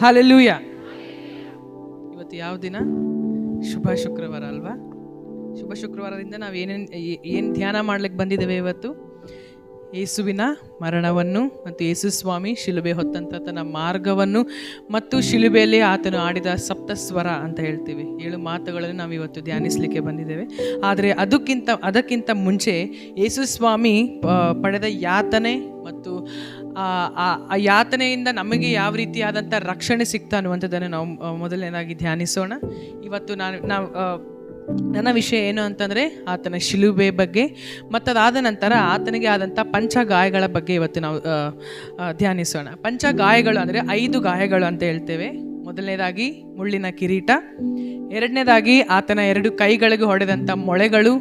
Hallelujah. ಇವತ್ತು ಯಾವ ದಿನ? ಶುಭ ಶುಕ್ರವಾರ ಅಲ್ವಾ? ಶುಭ ಶುಕ್ರವಾರದಿಂದ ನಾವು ಏನು ಧ್ಯಾನ ಮಾಡ್ಲಿಕ್ಕೆ ಬಂದಿದ್ದೇವೆ ಇವತ್ತು? ಯೇಸುವಿನ ಮರಣವನ್ನು ಮತ್ತು ಯೇಸು ಸ್ವಾಮಿ ಶಿಲುಬೆ ಹೊತ್ತಂತ ತನ್ನ ಮಾರ್ಗವನ್ನು ಮತ್ತು ಶಿಲುಬೆಯಲ್ಲಿ ಆತನು ಆಡಿದ ಸಪ್ತಸ್ವರ ಅಂತ ಹೇಳ್ತೀವಿ, 7 ಮಾತುಗಳನ್ನು ನಾವು ಇವತ್ತು ಧ್ಯಾನಿಸಲಿಕ್ಕೆ ಬಂದಿದ್ದೇವೆ. ಆದರೆ ಅದಕ್ಕಿಂತ ಮುಂಚೆ ಯೇಸು ಸ್ವಾಮಿ ಪಡೆದ ಯಾತನೆ ಮತ್ತು ಆ ಯಾತನೆಯಿಂದ ನಮಗೆ ಯಾವ ರೀತಿಯಾದಂಥ ರಕ್ಷಣೆ ಸಿಗ್ತಾ ಅನ್ನುವಂಥದ್ದನ್ನು ನಾವು ಮೊದಲನೇದಾಗಿ ಧ್ಯಾನಿಸೋಣ. ಇವತ್ತು ನನ್ನ ವಿಷಯ ಏನು ಅಂತಂದರೆ ಆತನ ಶಿಲುಬೆ ಬಗ್ಗೆ ಮತ್ತು ಅದಾದ ನಂತರ ಆತನಿಗೆ ಆದಂಥ ಪಂಚಗಾಯಗಳ ಬಗ್ಗೆ ಇವತ್ತು ನಾವು ಧ್ಯಾನಿಸೋಣ. ಪಂಚಗಾಯಗಳು ಅಂದರೆ 5 ಗಾಯಗಳು ಅಂತ ಹೇಳ್ತೇವೆ. ಮೊದಲನೇದಾಗಿ ಮುಳ್ಳಿನ ಕಿರೀಟ, ಎರಡನೇದಾಗಿ ಆತನ 2 ಕೈಗಳಿಗೆ ಹೊಡೆದಂಥ ಮೊಳೆಗಳು,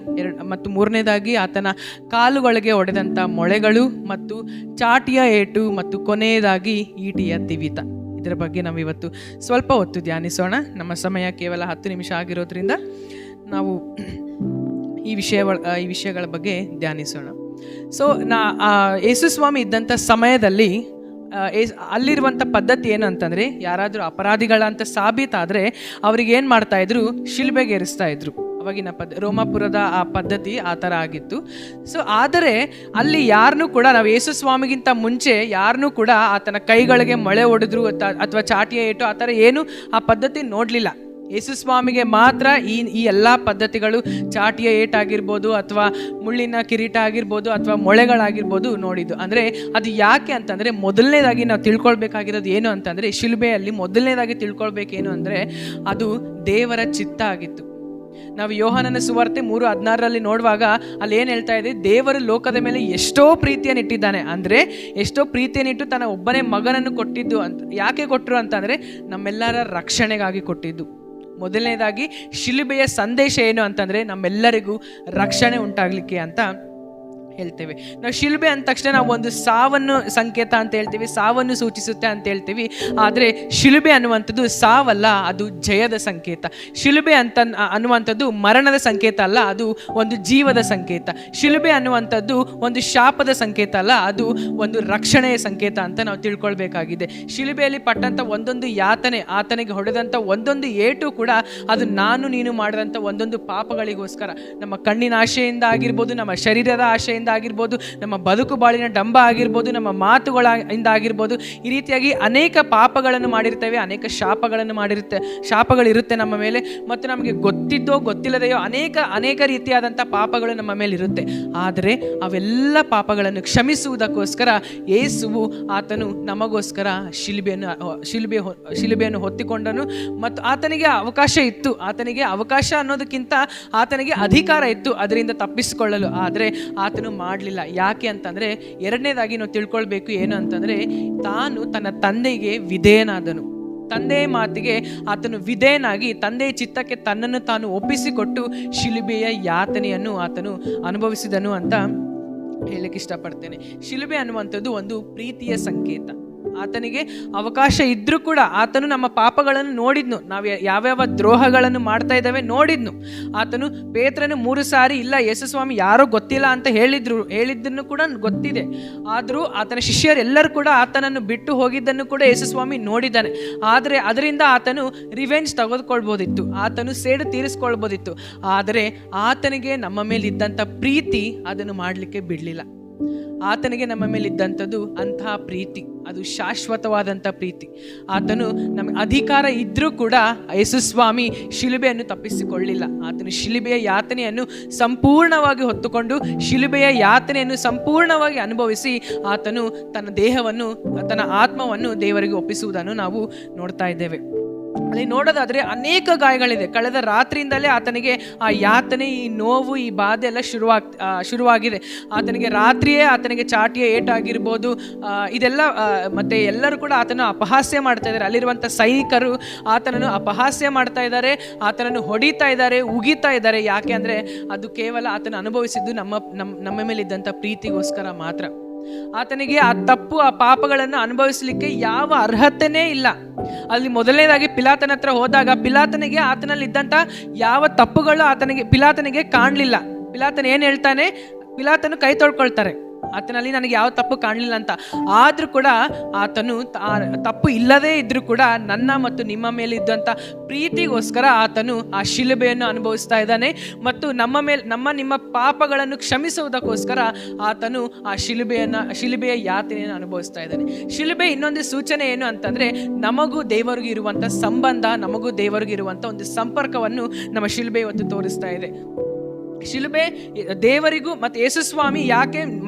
ಮತ್ತು ಮೂರನೇದಾಗಿ ಆತನ ಕಾಲುಗಳಿಗೆ ಹೊಡೆದಂಥ ಮೊಳೆಗಳು ಮತ್ತು ಚಾಟಿಯ ಏಟು, ಮತ್ತು ಕೊನೆಯದಾಗಿ ಈಟಿಯ ತಿವಿತ. ಇದರ ಬಗ್ಗೆ ನಾವು ಇವತ್ತು ಸ್ವಲ್ಪ ಹೊತ್ತು ಧ್ಯಾನಿಸೋಣ. ನಮ್ಮ ಸಮಯ ಕೇವಲ 10 ನಿಮಿಷ ಆಗಿರೋದ್ರಿಂದ ನಾವು ಈ ವಿಷಯಗಳ ಬಗ್ಗೆ ಧ್ಯಾನಿಸೋಣ. ಸೊ ಯೇಸು ಸ್ವಾಮಿ ಇದ್ದಂಥ ಸಮಯದಲ್ಲಿ ಅಲ್ಲಿರುವಂಥ ಪದ್ಧತಿ ಏನು ಅಂತಂದರೆ, ಯಾರಾದರೂ ಅಪರಾಧಿಗಳಂತ ಸಾಬೀತಾದರೆ ಅವ್ರಿಗೆ ಏನು ಮಾಡ್ತಾಯಿದ್ರು? ಶಿಲ್ಬೆಗೆ ಏರಿಸ್ತಾ ಇದ್ರು. ಅವಾಗಿನ ರೋಮಾಪುರದ ಆ ಪದ್ಧತಿ ಆ ಥರ ಆಗಿತ್ತು. ಸೊ ಆದರೆ ಅಲ್ಲಿ ಯಾರನ್ನೂ ಕೂಡ, ನಾವು ಯೇಸು ಸ್ವಾಮಿಗಿಂತ ಮುಂಚೆ ಯಾರನ್ನೂ ಕೂಡ ಆತನ ಕೈಗಳಿಗೆ ಮೊಳೆ ಹೊಡೆದ್ರು ಅಥವಾ ಚಾಟಿಯ ಏಟು ಆ ಥರ ಏನು ಆ ಪದ್ಧತಿ ನೋಡಲಿಲ್ಲ. ಯೇಸು ಸ್ವಾಮಿಗೆ ಮಾತ್ರ ಈ ಎಲ್ಲ ಪದ್ಧತಿಗಳು, ಚಾಟಿಯ ಏಟಾಗಿರ್ಬೋದು ಅಥವಾ ಮುಳ್ಳಿನ ಕಿರೀಟ ಆಗಿರ್ಬೋದು ಅಥವಾ ಮೊಳೆಗಳಾಗಿರ್ಬೋದು ನೋಡಿದ್ದು. ಅಂದರೆ ಅದು ಯಾಕೆ ಅಂತಂದರೆ, ಮೊದಲನೇದಾಗಿ ನಾವು ತಿಳ್ಕೊಳ್ಬೇಕಾಗಿರೋದು ಏನು ಅಂತಂದರೆ, ಶಿಲುಬೆಯಲ್ಲಿ ಮೊದಲನೇದಾಗಿ ತಿಳ್ಕೊಳ್ಬೇಕೇನು ಅಂದರೆ ಅದು ದೇವರ ಚಿತ್ತ ಆಗಿತ್ತು. ನಾವು ಯೋಹಾನನ ಸುವಾರ್ತೆ 3:16 ನೋಡುವಾಗ ಅಲ್ಲಿ ಏನು ಹೇಳ್ತಾ ಇದೆ? ದೇವರು ಲೋಕದ ಮೇಲೆ ಎಷ್ಟೋ ಪ್ರೀತಿಯನ್ನು ಇಟ್ಟಿದ್ದಾನೆ, ಅಂದರೆ ಎಷ್ಟೋ ಪ್ರೀತಿಯನ್ನಿಟ್ಟು ತನ್ನ ಒಬ್ಬನೇ ಮಗನನ್ನು ಕೊಟ್ಟಿದ್ದು ಅಂತ. ಯಾಕೆ ಕೊಟ್ಟರು ಅಂತಂದರೆ ನಮ್ಮೆಲ್ಲರ ರಕ್ಷಣೆಗಾಗಿ ಕೊಟ್ಟಿದ್ದು. ಮೊದಲನೇದಾಗಿ ಶಿಲುಬೆಯ ಸಂದೇಶ ಏನು ಅಂತಂದರೆ ನಮ್ಮೆಲ್ಲರಿಗೂ ರಕ್ಷಣೆ ಉಂಟಾಗಲಿಕ್ಕೆ ಅಂತ ಹೇಳ್ತೇವೆ. ನಾವು ಶಿಲುಬೆ ಅಂದ ತಕ್ಷಣ ನಾವು ಒಂದು ಸಾವನ್ನು ಸಂಕೇತ ಅಂತ ಹೇಳ್ತೀವಿ, ಸಾವನ್ನು ಸೂಚಿಸುತ್ತೆ ಅಂತ ಹೇಳ್ತೀವಿ. ಆದರೆ ಶಿಲುಬೆ ಅನ್ನುವಂಥದ್ದು ಸಾವಲ್ಲ, ಅದು ಜಯದ ಸಂಕೇತ. ಶಿಲುಬೆ ಅನ್ನುವಂಥದ್ದು ಮರಣದ ಸಂಕೇತ ಅಲ್ಲ, ಅದು ಒಂದು ಜೀವದ ಸಂಕೇತ. ಶಿಲುಬೆ ಅನ್ನುವಂಥದ್ದು ಒಂದು ಶಾಪದ ಸಂಕೇತ ಅಲ್ಲ, ಅದು ಒಂದು ರಕ್ಷಣೆಯ ಸಂಕೇತ ಅಂತ ನಾವು ತಿಳ್ಕೊಳ್ಬೇಕಾಗಿದೆ. ಶಿಲುಬೆಯಲ್ಲಿ ಪಟ್ಟಂಥ ಒಂದೊಂದು ಯಾತನೆ, ಆತನಿಗೆ ಹೊಡೆದಂಥ ಒಂದೊಂದು ಏಟು ಕೂಡ ಅದು ನಾನು ನೀನು ಮಾಡಿದಂಥ ಒಂದೊಂದು ಪಾಪಗಳಿಗೋಸ್ಕರ, ನಮ್ಮ ಕಣ್ಣಿನ ಆಶೆಯಿಂದ ಆಗಿರ್ಬೋದು, ನಮ್ಮ ಶರೀರದ ಆಶೆಯಿಂದ ಆಗಿರ್ಬೋದು, ನಮ್ಮ ಬದುಕು ಬಾಳಿನ ಡಂಬ ಆಗಿರ್ಬೋದು, ನಮ್ಮ ಮಾತುಗಳಿಂದ ಆಗಿರ್ಬೋದು, ಈ ರೀತಿಯಾಗಿ ಅನೇಕ ಪಾಪಗಳನ್ನು ಮಾಡಿರ್ತೇವೆ, ಅನೇಕ ಶಾಪಗಳಿರುತ್ತೆ ನಮ್ಮ ಮೇಲೆ. ಮತ್ತು ನಮಗೆ ಗೊತ್ತಿದ್ದೋ ಗೊತ್ತಿಲ್ಲದೆಯೋ ಅನೇಕ ರೀತಿಯಾದಂಥ ಪಾಪಗಳು ನಮ್ಮ ಮೇಲೆ ಇರುತ್ತೆ. ಆದರೆ ಅವೆಲ್ಲ ಪಾಪಗಳನ್ನು ಕ್ಷಮಿಸುವುದಕ್ಕೋಸ್ಕರ ಯೇಸುವು ಆತನು ನಮಗೋಸ್ಕರ ಶಿಲುಬೆಯನ್ನು ಹೊತ್ತಿಕೊಂಡನು. ಮತ್ತು ಆತನಿಗೆ ಅವಕಾಶ ಅನ್ನೋದಕ್ಕಿಂತ ಆತನಿಗೆ ಅಧಿಕಾರ ಇತ್ತು ಅದರಿಂದ ತಪ್ಪಿಸಿಕೊಳ್ಳಲು. ಆದರೆ ಆತನು ಮಾಡಲಿಲ್ಲ. ಯಾಕೆ ಅಂತಂದರೆ, ಎರಡನೇದಾಗಿ ನಾವು ತಿಳ್ಕೊಳ್ಬೇಕು ಏನು ಅಂತಂದರೆ, ತಾನು ತನ್ನ ತಂದೆಗೆ ವಿಧೇಯನಾದನು. ತಂದೆಯ ಮಾತಿಗೆ ಆತನು ವಿಧೇಯನಾಗಿ ತಂದೆಯ ಚಿತ್ತಕ್ಕೆ ತನ್ನನ್ನು ತಾನು ಒಪ್ಪಿಸಿಕೊಟ್ಟು ಶಿಲುಬೆಯ ಯಾತನೆಯನ್ನು ಆತನು ಅನುಭವಿಸಿದನು ಅಂತ ಹೇಳಕ್ಕೆ ಇಷ್ಟಪಡ್ತೇನೆ. ಶಿಲುಬೆ ಅನ್ನುವಂಥದ್ದು ಒಂದು ಪ್ರೀತಿಯ ಸಂಕೇತ. ಆತನಿಗೆ ಅವಕಾಶ ಇದ್ರೂ ಕೂಡ ಆತನು ನಮ್ಮ ಪಾಪಗಳನ್ನು ನೋಡಿದ್ನು, ನಾವು ಯಾವ್ಯಾವ ದ್ರೋಹಗಳನ್ನು ಮಾಡ್ತಾ ಇದ್ದಾವೆ ನೋಡಿದ್ನು. ಆತನು ಪೇತ್ರನು 3 ಸಾರಿ ಇಲ್ಲ ಯೇಸು ಸ್ವಾಮಿ ಯಾರೋ ಗೊತ್ತಿಲ್ಲ ಅಂತ ಹೇಳಿದ್ದನ್ನು ಕೂಡ ಗೊತ್ತಿದೆ. ಆದರೂ ಆತನ ಶಿಷ್ಯರೆಲ್ಲರೂ ಕೂಡ ಆತನನ್ನು ಬಿಟ್ಟು ಹೋಗಿದ್ದನ್ನು ಕೂಡ ಯೇಸು ಸ್ವಾಮಿ ನೋಡಿದ್ದಾನೆ. ಆದರೆ ಅದರಿಂದ ಆತನು ರಿವೆಂಜ್ ತೆಗೆದುಕೊಳ್ಬೋದಿತ್ತು, ಆತನು ಸೇಡು ತೀರಿಸ್ಕೊಳ್ಬೋದಿತ್ತು. ಆದರೆ ಆತನಿಗೆ ನಮ್ಮ ಮೇಲಿದ್ದಂಥ ಪ್ರೀತಿ ಅದನ್ನು ಮಾಡಲಿಕ್ಕೆ ಬಿಡಲಿಲ್ಲ. ಆತನಿಗೆ ನಮ್ಮ ಮೇಲಿದ್ದಂಥದ್ದು ಅಂತಹ ಪ್ರೀತಿ, ಅದು ಶಾಶ್ವತವಾದಂಥ ಪ್ರೀತಿ. ಆತನು ನಮಗೆ ಅಧಿಕಾರ ಇದ್ದರೂ ಕೂಡ ಯೇಸು ಸ್ವಾಮಿ ಶಿಲುಬೆಯನ್ನು ತಪ್ಪಿಸಿಕೊಳ್ಳಿಲ್ಲ. ಆತನು ಶಿಲುಬೆಯ ಯಾತನೆಯನ್ನು ಸಂಪೂರ್ಣವಾಗಿ ಹೊತ್ತುಕೊಂಡು ಶಿಲುಬೆಯ ಯಾತನೆಯನ್ನು ಸಂಪೂರ್ಣವಾಗಿ ಅನುಭವಿಸಿ ಆತನು ತನ್ನ ದೇಹವನ್ನು, ತನ್ನ ಆತ್ಮವನ್ನು ದೇವರಿಗೆ ಒಪ್ಪಿಸುವುದನ್ನು ನಾವು ನೋಡ್ತಾ ಇದ್ದೇವೆ. ಅಲ್ಲಿ ನೋಡೋದಾದರೆ ಅನೇಕ ಗಾಯಗಳಿದೆ. ಕಳೆದ ರಾತ್ರಿಯಿಂದಲೇ ಆತನಿಗೆ ಆ ಯಾತನೆ, ಈ ನೋವು, ಈ ಬಾಧೆ ಎಲ್ಲ ಶುರುವಾಗಿದೆ. ಆತನಿಗೆ ರಾತ್ರಿಯೇ ಆತನಿಗೆ ಚಾಟಿಯ ಏಟಾಗಿರ್ಬೋದು, ಇದೆಲ್ಲ. ಮತ್ತು ಎಲ್ಲರೂ ಕೂಡ ಆತನ ಅಪಹಾಸ್ಯ ಮಾಡ್ತಾ ಇದ್ದಾರೆ. ಅಲ್ಲಿರುವಂಥ ಸೈನಿಕರು ಆತನನ್ನು ಅಪಹಾಸ್ಯ ಮಾಡ್ತಾ ಇದ್ದಾರೆ, ಆತನನ್ನು ಹೊಡಿತಾ ಇದ್ದಾರೆ, ಉಗಿತಾ ಇದ್ದಾರೆ. ಯಾಕೆ ಅಂದರೆ ಅದು ಕೇವಲ ಆತನ ಅನುಭವಿಸಿದ್ದು ನಮ್ಮ ಮೇಲಿದ್ದಂಥ ಪ್ರೀತಿಗೋಸ್ಕರ ಮಾತ್ರ. ಆತನಿಗೆ ಆ ತಪ್ಪು, ಆ ಪಾಪಗಳನ್ನು ಅನುಭವಿಸಲಿಕ್ಕೆ ಯಾವ ಅರ್ಹತೆನೇ ಇಲ್ಲ. ಅಲ್ಲಿ ಮೊದಲನೇದಾಗಿ ಪಿಲಾತನ ಹತ್ರ ಹೋದಾಗ ಪಿಲಾತನಿಗೆ ಆತನಲ್ಲಿ ಇದ್ದಂಥ ಯಾವ ತಪ್ಪುಗಳು ಪಿಲಾತನಿಗೆ ಕಾಣಲಿಲ್ಲ. ಪಿಲಾತನ ಏನು ಹೇಳ್ತಾನೆ? ಪಿಲಾತನು ಕೈ ತೊಳ್ಕೊಳ್ತಾರೆ. ಆತನಲ್ಲಿ ನನಗೆ ಯಾವ ತಪ್ಪು ಕಾಣಲಿಲ್ಲ ಅಂತ. ಆದರೂ ಕೂಡ ಆತನು ತಪ್ಪು ಇಲ್ಲದೇ ಇದ್ರೂ ಕೂಡ ನನ್ನ ಮತ್ತು ನಿಮ್ಮ ಮೇಲೆ ಇದ್ದಂಥ ಪ್ರೀತಿಗೋಸ್ಕರ ಆತನು ಆ ಶಿಲುಬೆಯನ್ನು ಅನುಭವಿಸ್ತಾ ಇದ್ದಾನೆ. ಮತ್ತು ನಮ್ಮ ನಿಮ್ಮ ಪಾಪಗಳನ್ನು ಕ್ಷಮಿಸುವುದಕ್ಕೋಸ್ಕರ ಆತನು ಆ ಶಿಲುಬೆಯ ಯಾತನೆಯನ್ನು ಅನುಭವಿಸ್ತಾ ಇದ್ದಾನೆ. ಶಿಲುಬೆ ಇನ್ನೊಂದು ಸೂಚನೆ ಏನು ಅಂತಂದ್ರೆ, ನಮಗೂ ದೇವರಿಗೂ ಇರುವಂತ ಸಂಬಂಧ, ನಮಗೂ ದೇವರಿಗೂ ಇರುವಂತ ಒಂದು ಸಂಪರ್ಕವನ್ನು ನಮ್ಮ ಶಿಲುಬೆ ಇವತ್ತು ತೋರಿಸ್ತಾ ಇದೆ. ಶಿಲುಬೆ ದೇವರಿಗೂ ಮತ್ತು ಯೇಸು ಸ್ವಾಮಿ ಯಾಕೆ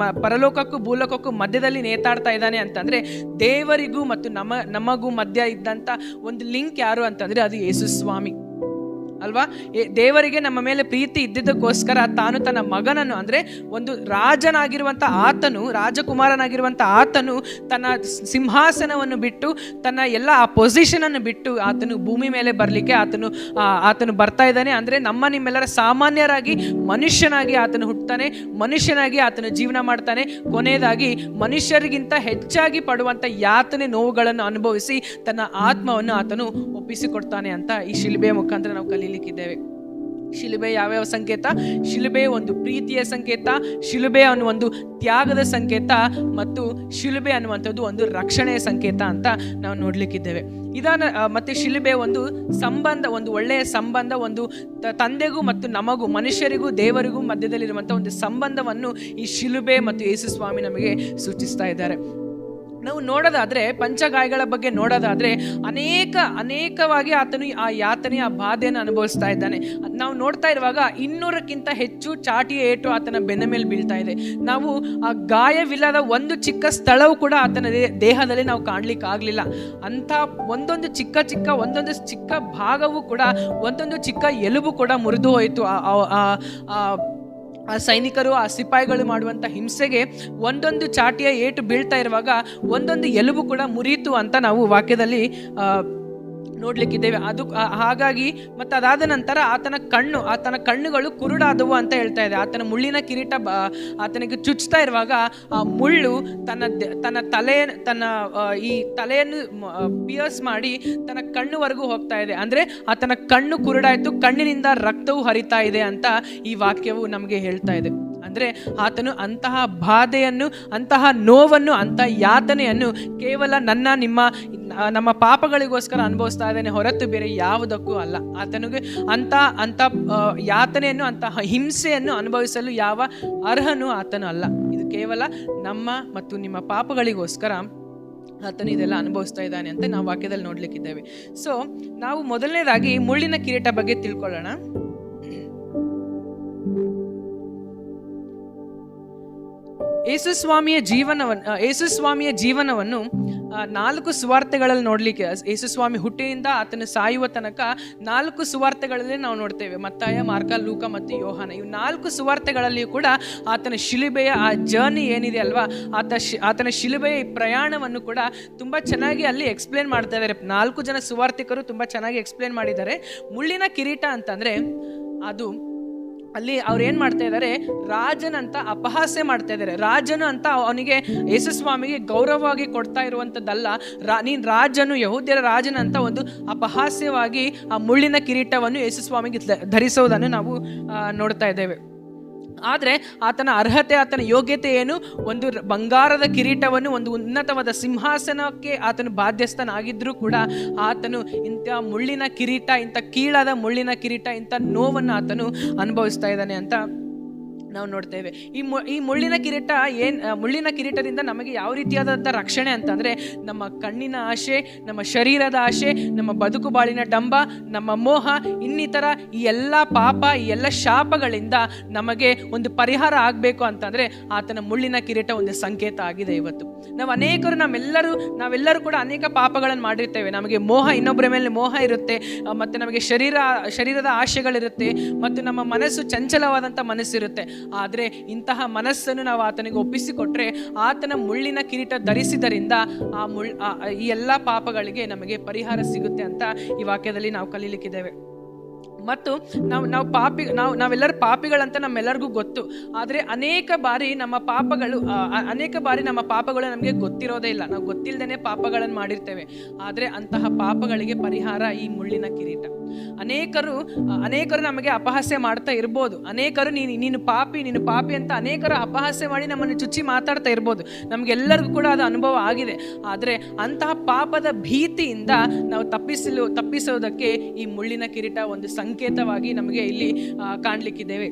ಪರಲೋಕಕ್ಕೂ ಭೂಲೋಕಕ್ಕೂ ಮಧ್ಯದಲ್ಲಿ ನೇತಾಡ್ತಾ ಇದ್ದಾನೆ ಅಂತಂದ್ರೆ, ದೇವರಿಗೂ ಮತ್ತು ನಮಗೂ ಮಧ್ಯ ಇದ್ದಂತ ಒಂದು ಲಿಂಕ್ ಯಾರು ಅಂತಂದ್ರೆ ಅದು ಯೇಸು ಸ್ವಾಮಿ ಅಲ್ವಾ. ದೇವರಿಗೆ ನಮ್ಮ ಮೇಲೆ ಪ್ರೀತಿ ಇದ್ದಿದ್ದಕ್ಕೋಸ್ಕರ ತಾನು ತನ್ನ ಮಗನನ್ನು, ಅಂದರೆ ಒಂದು ರಾಜನಾಗಿರುವಂಥ ಆತನು, ರಾಜಕುಮಾರನಾಗಿರುವಂಥ ಆತನು ತನ್ನ ಸಿಂಹಾಸನವನ್ನು ಬಿಟ್ಟು, ತನ್ನ ಎಲ್ಲ ಆ ಪೊಸಿಷನನ್ನು ಬಿಟ್ಟು ಆತನು ಭೂಮಿ ಮೇಲೆ ಬರಲಿಕ್ಕೆ ಆತನು ಬರ್ತಾ ಇದ್ದಾನೆ. ಅಂದರೆ ನಿಮ್ಮೆಲ್ಲರ ಸಾಮಾನ್ಯರಾಗಿ ಮನುಷ್ಯನಾಗಿ ಆತನು ಹುಟ್ಟುತ್ತಾನೆ, ಮನುಷ್ಯನಾಗಿ ಆತನು ಜೀವನ ಮಾಡ್ತಾನೆ. ಕೊನೆಯದಾಗಿ ಮನುಷ್ಯರಿಗಿಂತ ಹೆಚ್ಚಾಗಿ ಪಡುವಂಥ ಯಾತನೆ ನೋವುಗಳನ್ನು ಅನುಭವಿಸಿ ತನ್ನ ಆತ್ಮವನ್ನು ಆತನು ಒಪ್ಪಿಸಿಕೊಡ್ತಾನೆ ಅಂತ ಈ ಶಿಲುಬೆಯ ಮುಖಾಂತರ ನಾವು ಕಲೀಲಿಕ್ಕಿದ್ದೇವೆ. ಶಿಲುಬೆ ಯಾವ್ಯಾವ ಸಂಕೇತ? ಶಿಲುಬೆ ಒಂದು ಪ್ರೀತಿಯ ಸಂಕೇತ, ಶಿಲುಬೆ ಅನ್ನೋ ಒಂದು ತ್ಯಾಗದ ಸಂಕೇತ, ಮತ್ತು ಶಿಲುಬೆ ಅನ್ನುವಂಥದ್ದು ಒಂದು ರಕ್ಷಣೆಯ ಸಂಕೇತ ಅಂತ ನಾವು ನೋಡ್ಲಿಕ್ಕಿದ್ದೇವೆ. ಮತ್ತೆ ಶಿಲುಬೆ ಒಂದು ಸಂಬಂಧ, ಒಂದು ಒಳ್ಳೆಯ ಸಂಬಂಧ, ಒಂದು ತಂದೆಗೂ ಮತ್ತು ನಮಗೂ, ಮನುಷ್ಯರಿಗೂ ದೇವರಿಗೂ ಮಧ್ಯದಲ್ಲಿರುವಂಥ ಒಂದು ಸಂಬಂಧವನ್ನು ಈ ಶಿಲುಬೆ ಮತ್ತು ಯೇಸು ಸ್ವಾಮಿ ನಮಗೆ ಸೂಚಿಸ್ತಾ ಇದ್ದಾರೆ. ನಾವು ನೋಡೋದಾದ್ರೆ, ಪಂಚಗಾಯಗಳ ಬಗ್ಗೆ ನೋಡೋದಾದ್ರೆ, ಅನೇಕವಾಗಿ ಆತನು ಆ ಯಾತನೆ, ಆ ಬಾಧೆಯನ್ನು ಅನುಭವಿಸ್ತಾ ಇದ್ದಾನೆ. ನಾವು ನೋಡ್ತಾ ಇರುವಾಗ 200ಕ್ಕಿಂತ ಹೆಚ್ಚು ಚಾಟಿಯ ಏಟು ಆತನ ಬೆನ್ನ ಮೇಲೆ ಬೀಳ್ತಾ ಇದೆ. ನಾವು ಆ ಗಾಯವಿಲ್ಲದ ಒಂದು ಚಿಕ್ಕ ಸ್ಥಳವು ಕೂಡ ಆತನ ದೇಹದಲ್ಲಿ ನಾವು ಕಾಣ್ಲಿಕ್ಕೆ ಆಗ್ಲಿಲ್ಲ. ಅಂತ ಒಂದೊಂದು ಚಿಕ್ಕ ಭಾಗವೂ ಕೂಡ, ಒಂದೊಂದು ಚಿಕ್ಕ ಎಲುಬು ಕೂಡ ಮುರಿದು ಹೋಯಿತು. ಆ ಸೈನಿಕರು, ಆ ಸಿಪಾಯಿಗಳು ಮಾಡುವಂಥ ಹಿಂಸೆಗೆ ಒಂದೊಂದು ಚಾಟಿಯ ಏಟು ಬೀಳ್ತಾ ಇರುವಾಗ ಒಂದೊಂದು ಎಲುಬು ಕೂಡ ಮುರಿಯಿತು ಅಂತ ನಾವು ವಾಕ್ಯದಲ್ಲಿ ನೋಡ್ಲಿಕ್ಕಿದ್ದೇವೆ. ಹಾಗಾಗಿ ಮತ್ತೆ ಅದಾದ ನಂತರ ಆತನ ಕಣ್ಣುಗಳು ಕುರುಡಾದವು ಅಂತ ಹೇಳ್ತಾ ಇದೆ. ಆತನ ಮುಳ್ಳಿನ ಕಿರೀಟ ಆತನಿಗೆ ಚುಚ್ತಾ ಇರುವಾಗ ಆ ಮುಳ್ಳು ಈ ತಲೆಯನ್ನು ಪಿಯರ್ಸ್ ಮಾಡಿ ತನ್ನ ಕಣ್ಣುವರೆಗೂ ಹೋಗ್ತಾ ಇದೆ. ಅಂದ್ರೆ ಆತನ ಕಣ್ಣು ಕುರುಡಾಯ್ತು, ಕಣ್ಣಿನಿಂದ ರಕ್ತವು ಹರಿತಾ ಇದೆ ಅಂತ ಈ ವಾಕ್ಯವು ನಮಗೆ ಹೇಳ್ತಾ ಇದೆ. ಅಂದರೆ ಆತನು ಅಂತಹ ಬಾಧೆಯನ್ನು, ಅಂತಹ ನೋವನ್ನು, ಅಂತಹ ಯಾತನೆಯನ್ನು ಕೇವಲ ನಮ್ಮ ಪಾಪಗಳಿಗೋಸ್ಕರ ಅನುಭವಿಸ್ತಾ ಇದ್ದಾನೆ ಹೊರತು ಬೇರೆ ಯಾವುದಕ್ಕೂ ಅಲ್ಲ. ಆತನಿಗೆ ಅಂತ ಯಾತನೆಯನ್ನು, ಅಂತಹ ಹಿಂಸೆಯನ್ನು ಅನುಭವಿಸಲು ಯಾವ ಅರ್ಹನೂ ಆತನು ಅಲ್ಲ. ಇದು ಕೇವಲ ನಮ್ಮ ಮತ್ತು ನಿಮ್ಮ ಪಾಪಗಳಿಗೋಸ್ಕರ ಆತನು ಇದೆಲ್ಲ ಅನುಭವಿಸ್ತಾ ಇದ್ದಾನೆ ಅಂತ ನಾವು ವಾಕ್ಯದಲ್ಲಿ ನೋಡ್ಲಿಕ್ಕಿದ್ದೇವೆ. ಸೊ ನಾವು ಮೊದಲನೇದಾಗಿ ಮುಳ್ಳಿನ ಕಿರೀಟ ಬಗ್ಗೆ ತಿಳ್ಕೊಳ್ಳೋಣ. ಯೇಸು ಸ್ವಾಮಿಯ ಜೀವನವನ್ನು 4 ಸುವಾರ್ತೆಗಳಲ್ಲಿ ನೋಡ್ಲಿಕ್ಕೆ, ಯೇಸು ಸ್ವಾಮಿ ಹುಟ್ಟಿನಿಂದ ಆತನು ಸಾಯುವ ತನಕ 4 ಸುವಾರ್ತೆಗಳಲ್ಲಿ ನಾವು ನೋಡ್ತೇವೆ. ಮತ್ತಾಯ, ಮಾರ್ಕ, ಲೂಕ ಮತ್ತು ಯೋಹಾನ. ಇವು 4 ಸುವಾರ್ತೆಗಳಲ್ಲಿಯೂ ಕೂಡ ಆತನ ಶಿಲುಬೆಯ ಆ ಜರ್ನಿ ಏನಿದೆ ಅಲ್ವಾ, ಆತನ ಶಿಲುಬೆಯ ಪ್ರಯಾಣವನ್ನು ಕೂಡ ತುಂಬ ಚೆನ್ನಾಗಿ ಅಲ್ಲಿ ಎಕ್ಸ್ಪ್ಲೇನ್ ಮಾಡ್ತಾ ಇದ್ದಾರೆ. 4 ಜನ ಸುವಾರ್ತಿಕರು ತುಂಬ ಚೆನ್ನಾಗಿ ಎಕ್ಸ್ಪ್ಲೇನ್ ಮಾಡಿದ್ದಾರೆ. ಮುಳ್ಳಿನ ಕಿರೀಟ ಅಂತಂದ್ರೆ ಅದು ಅಲ್ಲಿ ಅವ್ರು ಏನು ಮಾಡ್ತಾ ಇದ್ದಾರೆ, ರಾಜನಂತ ಅಪಹಾಸ್ಯ ಮಾಡ್ತಾ ಇದ್ದಾರೆ. ರಾಜನು ಅಂತ ಅವನಿಗೆ, ಯೇಸು ಸ್ವಾಮಿಗೆ ಗೌರವವಾಗಿ ಕೊಡ್ತಾ ಇರುವಂಥದ್ದಲ್ಲ. ನೀನು ರಾಜನು, ಯಹೂದ್ಯರ ರಾಜನಂತ ಒಂದು ಅಪಹಾಸ್ಯವಾಗಿ ಆ ಮುಳ್ಳಿನ ಕಿರೀಟವನ್ನು ಯೇಸು ಸ್ವಾಮಿಗೆ ಧರಿಸೋದನ್ನು ನಾವು ನೋಡ್ತಾ ಇದ್ದೇವೆ. ಆದರೆ ಆತನ ಅರ್ಹತೆ, ಆತನ ಯೋಗ್ಯತೆ ಏನು? ಒಂದು ಬಂಗಾರದ ಕಿರೀಟವನ್ನು, ಒಂದು ಉನ್ನತವಾದ ಸಿಂಹಾಸನಕ್ಕೆ ಆತನು ಬಾಧ್ಯಸ್ಥನಾಗಿದ್ದರೂ ಕೂಡ ಆತನು ಇಂಥ ಮುಳ್ಳಿನ ಕಿರೀಟ, ಇಂಥ ಕೀಳಾದ ಮುಳ್ಳಿನ ಕಿರೀಟ, ಇಂಥ ನೋವನ್ನು ಆತನು ಅನುಭವಿಸ್ತಾ ಇದ್ದಾನೆ ಅಂತ ನಾವು ನೋಡ್ತೇವೆ. ಈ ಮುಳ್ಳಿನ ಕಿರೀಟದಿಂದ ನಮಗೆ ಯಾವ ರೀತಿಯಾದಂಥ ರಕ್ಷಣೆ ಅಂತಂದರೆ, ನಮ್ಮ ಕಣ್ಣಿನ ಆಶೆ, ನಮ್ಮ ಶರೀರದ ಆಶೆ, ನಮ್ಮ ಬದುಕು ಬಾಳಿನ ಡಂಬ, ನಮ್ಮ ಮೋಹ, ಇನ್ನಿತರ ಈ ಎಲ್ಲ ಪಾಪ, ಈ ಎಲ್ಲ ಶಾಪಗಳಿಂದ ನಮಗೆ ಒಂದು ಪರಿಹಾರ ಆಗಬೇಕು ಅಂತಂದರೆ ಆತನ ಮುಳ್ಳಿನ ಕಿರೀಟ ಒಂದು ಸಂಕೇತ ಆಗಿದೆ. ಇವತ್ತು ನಾವೆಲ್ಲರೂ ಕೂಡ ಅನೇಕ ಪಾಪಗಳನ್ನು ಮಾಡಿರ್ತೇವೆ. ನಮಗೆ ಮೋಹ, ಇನ್ನೊಬ್ಬರ ಮೇಲೆ ಮೋಹ ಇರುತ್ತೆ, ಮತ್ತು ನಮಗೆ ಶರೀರದ ಆಶೆಗಳಿರುತ್ತೆ, ಮತ್ತು ನಮ್ಮ ಮನಸ್ಸು ಚಂಚಲವಾದಂಥ ಮನಸ್ಸಿರುತ್ತೆ. ಆದರೆ ಇಂತಹ ಮನಸ್ಸನ್ನು ನಾವು ಆತನಿಗೆ ಒಪ್ಪಿಸಿಕೊಟ್ರೆ, ಆತನ ಮುಳ್ಳಿನ ಕಿರೀಟ ಧರಿಸಿದರಿಂದ ಈ ಎಲ್ಲ ಪಾಪಗಳಿಗೆ ನಮಗೆ ಪರಿಹಾರ ಸಿಗುತ್ತೆ ಅಂತ ಈ ವಾಕ್ಯದಲ್ಲಿ ನಾವು ಕಲೀಲಿಕ್ಕಿದ್ದೇವೆ. ಮತ್ತು ನಾವೆಲ್ಲರೂ ಪಾಪಿಗಳಂತ ನಮ್ಮೆಲ್ಲರಿಗೂ ಗೊತ್ತು. ಆದರೆ ಅನೇಕ ಬಾರಿ ನಮ್ಮ ಪಾಪಗಳು ನಮಗೆ ಗೊತ್ತಿರೋದೇ ಇಲ್ಲ. ನಾವು ಗೊತ್ತಿಲ್ಲದೇ ಪಾಪಗಳನ್ನು ಮಾಡಿರ್ತೇವೆ. ಆದರೆ ಅಂತಹ ಪಾಪಗಳಿಗೆ ಪರಿಹಾರ ಈ ಮುಳ್ಳಿನ ಕಿರೀಟ. ಅನೇಕರು ನಮಗೆ ಅಪಹಾಸ್ಯ ಮಾಡ್ತಾ ಇರ್ಬೋದು. ಅನೇಕರು ನೀನು ಪಾಪಿ ಅಂತ ಅನೇಕರು ಅಪಹಾಸ್ಯ ಮಾಡಿ ನಮ್ಮನ್ನು ಚುಚ್ಚಿ ಮಾತಾಡ್ತಾ ಇರ್ಬೋದು. ನಮಗೆಲ್ಲರಿಗೂ ಕೂಡ ಅದು ಅನುಭವ ಆಗಿದೆ. ಆದರೆ ಅಂತಹ ಪಾಪದ ಭೀತಿಯಿಂದ ನಾವು ತಪ್ಪಿಸೋದಕ್ಕೆ ಈ ಮುಳ್ಳಿನ ಕಿರೀಟ ಒಂದು ಸಂಕೇತವಾಗಿ ನಮಗೆ ಇಲ್ಲಿ ಕಾಣಲಿಕ್ಕಿದ್ದೇವೆ.